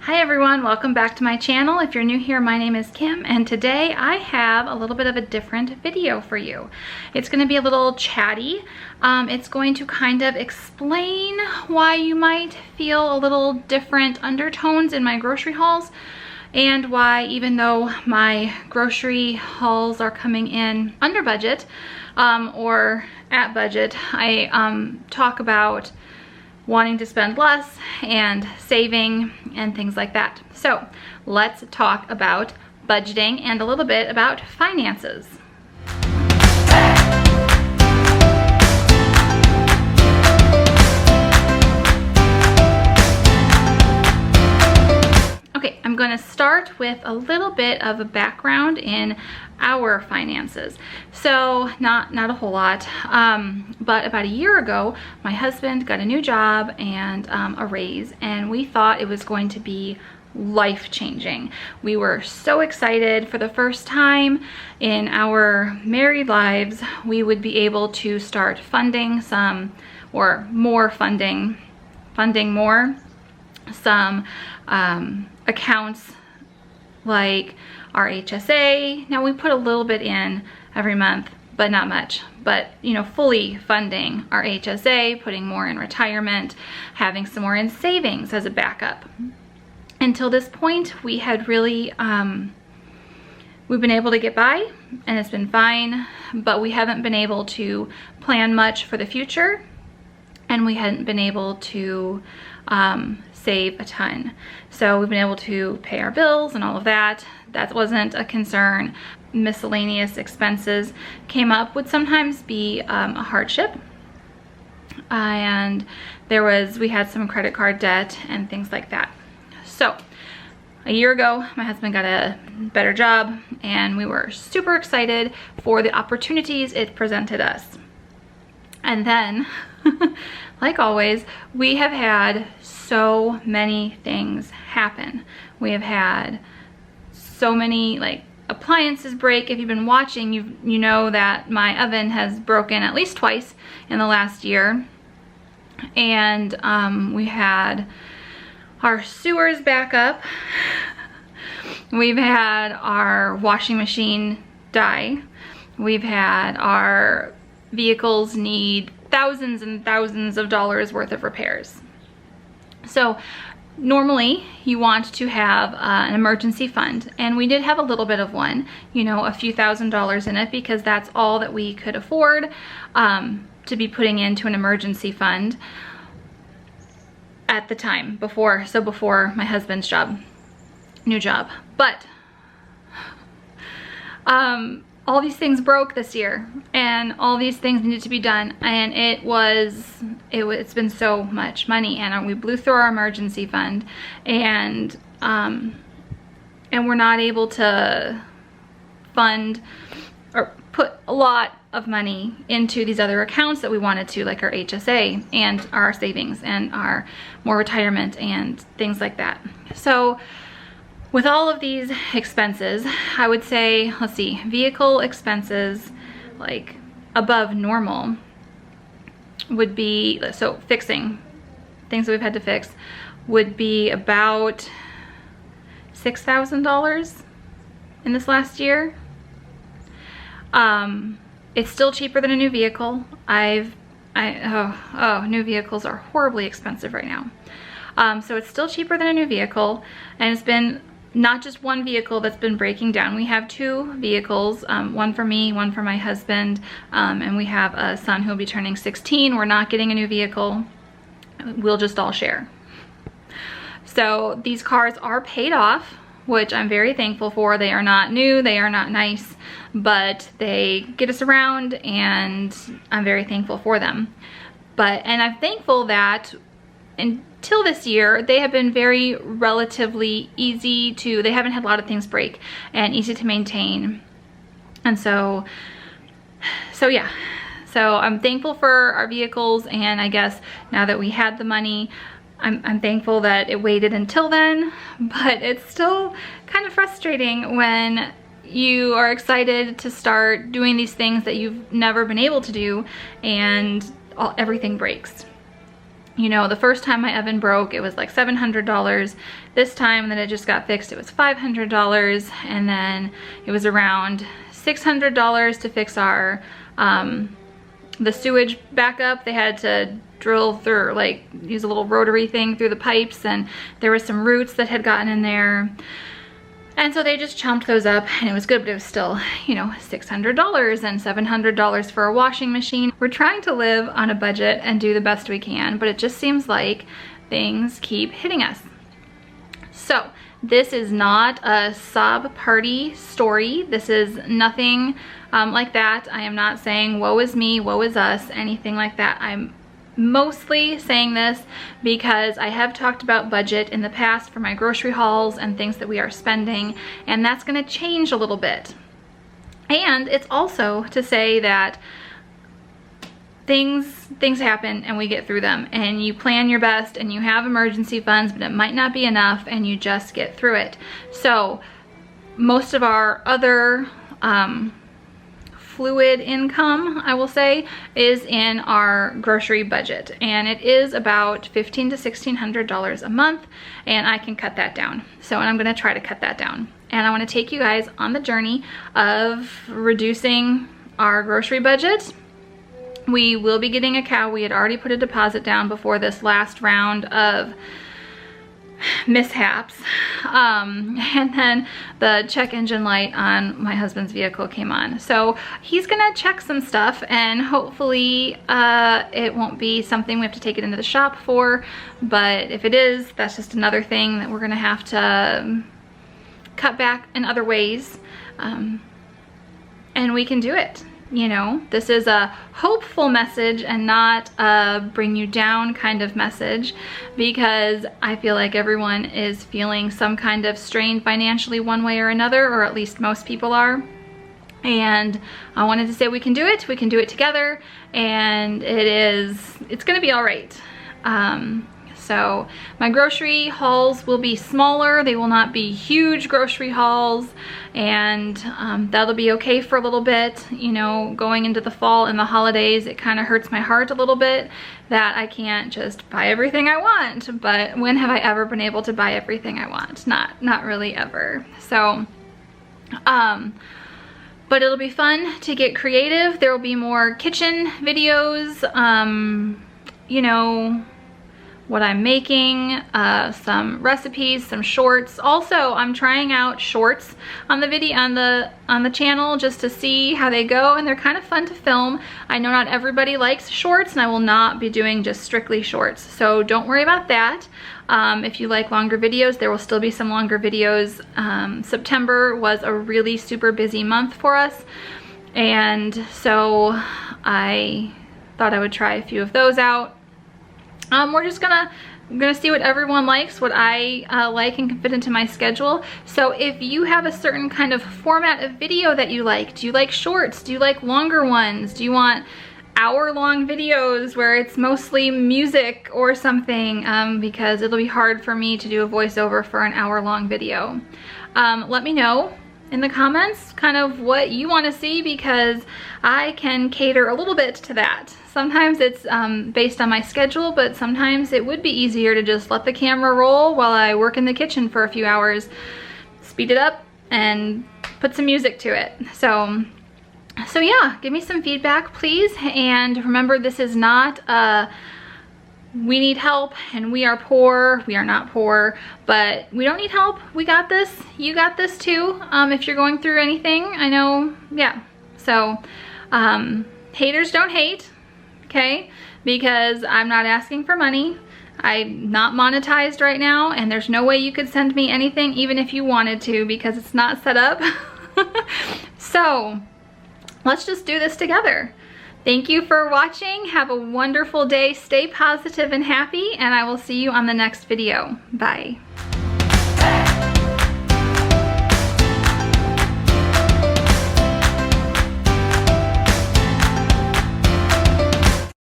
Hi everyone, welcome back to my channel. If you're new here, my name is Kim, and today I have a little bit of a different video for you. It's going to be a little chatty. It's going to kind of explain why you might feel a little different undertones in my grocery hauls, and why, even though my grocery hauls are coming in under budget or at budget, I talk about wanting to spend less and saving and things like that. So let's talk about budgeting and a little bit about finances. Okay, I'm going to start with a little bit of a background in our finances. So not a whole lot, but about a year ago, my husband got a new job and a raise, and we thought it was going to be life-changing. We were so excited. For the first time in our married lives, we would be able to start funding some, or more funding more, some accounts like our HSA. Now we put a little bit in every month, but not much. But, you know, fully funding our HSA, putting more in retirement, having some more in savings as a backup. Until this point, we had really, we've been able to get by, and it's been fine, but we haven't been able to plan much for the future, and we hadn't been able to save a ton. So we've been able to pay our bills and all of that. That wasn't a concern. Miscellaneous expenses came up, would sometimes be a hardship. And we had some credit card debt and things like that. So a year ago, my husband got a better job, and we were super excited for the opportunities it presented us. And then, like always, we have had so many things happen. We have had so many, like, appliances break. If you've been watching, you know that my oven has broken at least twice in the last year. And we had our sewers back up. We've had our washing machine die. We've had our vehicles need thousands and thousands of dollars worth of repairs. So normally you want to have an emergency fund, and we did have a little bit of one, you know, a few $1,000s in it, because that's all that we could afford to be putting into an emergency fund at the time, before my husband's new job. But all these things broke this year, and all these things needed to be done, and it's been so much money, and we blew through our emergency fund, and we're not able to fund or put a lot of money into these other accounts that we wanted to, like our HSA and our savings and our more retirement and things like that. So with all of these expenses, I would say, let's see, vehicle expenses, like above normal, would be, so fixing, things that we've had to fix, would be about $6,000 in this last year. It's still cheaper than a new vehicle. New vehicles are horribly expensive right now. So it's still cheaper than a new vehicle, and it's been not just one vehicle that's been breaking down. We have two vehicles, one for me, one for my husband, and we have a son who will be turning 16. We're not getting a new vehicle. We'll just all share. So these cars are paid off, which I'm very thankful for. They are not new, they are not nice, but they get us around, and I'm very thankful for them. And I'm thankful that until this year, they have been very relatively easy to, they haven't had a lot of things break, and easy to maintain. And so yeah. So I'm thankful for our vehicles, and I guess now that we had the money, I'm thankful that it waited until then, but it's still kind of frustrating when you are excited to start doing these things that you've never been able to do, and everything breaks. You know, the first time my oven broke, it was like $700. This time that it just got fixed, it was $500. And then it was around $600 to fix our, the sewage backup. They had to drill through, like use a little rotary thing through the pipes, and there was some roots that had gotten in there. And so they just chomped those up, and it was good, but it was still, you know, $600 and $700 for a washing machine. We're trying to live on a budget and do the best we can, but it just seems like things keep hitting us. So this is not a sob party story. This is nothing like that. I am not saying woe is me, woe is us, anything like that. I'm mostly saying this because I have talked about budget in the past for my grocery hauls and things that we are spending, and that's going to change a little bit. And it's also to say that things happen and we get through them, and you plan your best and you have emergency funds, but it might not be enough, and you just get through it. So most of our other fluid income, I will say, is in our grocery budget, and it is about $1,500 to $1,600 a month, and I can cut that down. So, and I'm going to try to cut that down, and I want to take you guys on the journey of reducing our grocery budget. We will be getting a cow. We had already put a deposit down before this last round of mishaps, and then the check engine light on my husband's vehicle came on, so he's gonna check some stuff, and hopefully it won't be something we have to take it into the shop for, but if it is, that's just another thing that we're gonna have to cut back in other ways, and we can do it. You know, this is a hopeful message and not a bring you down kind of message, because I feel like everyone is feeling some kind of strain financially one way or another, or at least most people are. And I wanted to say we can do it together, and it's gonna be all right. So my grocery hauls will be smaller. They will not be huge grocery hauls, and that'll be okay for a little bit. You know, going into the fall and the holidays, it kind of hurts my heart a little bit that I can't just buy everything I want. But when have I ever been able to buy everything I want? Not really ever. So, but it'll be fun to get creative. There will be more kitchen videos, you know, what I'm making, some recipes, some shorts. Also, I'm trying out shorts on the video on the channel just to see how they go, and they're kind of fun to film. I know not everybody likes shorts, and I will not be doing just strictly shorts, so don't worry about that. If you like longer videos, there will still be some longer videos. September was a really super busy month for us, and so I thought I would try a few of those out. We're just gonna see what everyone likes, what I like and can fit into my schedule. So if you have a certain kind of format of video that you like, do you like shorts? Do you like longer ones? Do you want hour-long videos where it's mostly music or something? Because it'll be hard for me to do a voiceover for an hour-long video. Let me know in the comments kind of what you want to see, because I can cater a little bit to that. Sometimes it's based on my schedule, but sometimes it would be easier to just let the camera roll while I work in the kitchen for a few hours, speed it up, and put some music to it. So yeah, give me some feedback, please. And remember, this is not we need help and we are poor. We are not poor, but we don't need help. We got this. You got this too. If you're going through anything, I know, yeah. So haters don't hate, okay? Because I'm not asking for money. I'm not monetized right now, and there's no way you could send me anything even if you wanted to, because it's not set up. So let's just do this together. Thank you for watching. Have a wonderful day. Stay positive and happy, and I will see you on the next video. Bye.